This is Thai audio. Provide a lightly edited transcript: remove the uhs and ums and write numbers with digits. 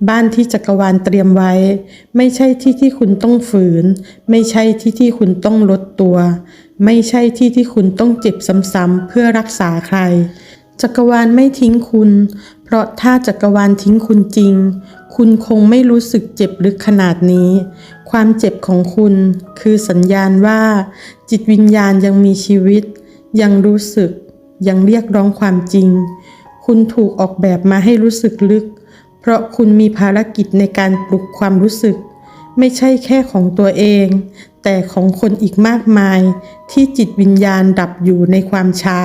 บ้านที่จักรวาลเตรียมไว้ไม่ใช่ที่ที่คุณต้องฝืนไม่ใช่ที่ที่คุณต้องลดตัวไม่ใช่ที่ที่คุณต้องเจ็บซ้ำๆเพื่อรักษาใครจักรวาลไม่ทิ้งคุณเพราะถ้าจักรวาลทิ้งคุณจริงคุณคงไม่รู้สึกเจ็บลึกขนาดนี้ความเจ็บของคุณคือสัญญาณว่าจิตวิญญาณยังมีชีวิตยังรู้สึกยังเรียกร้องความจริงคุณถูกออกแบบมาให้รู้สึกลึกเพราะคุณมีภารกิจในการปลุกความรู้สึกไม่ใช่แค่ของตัวเองแต่ของคนอีกมากมายที่จิตวิญญาณดับอยู่ในความชา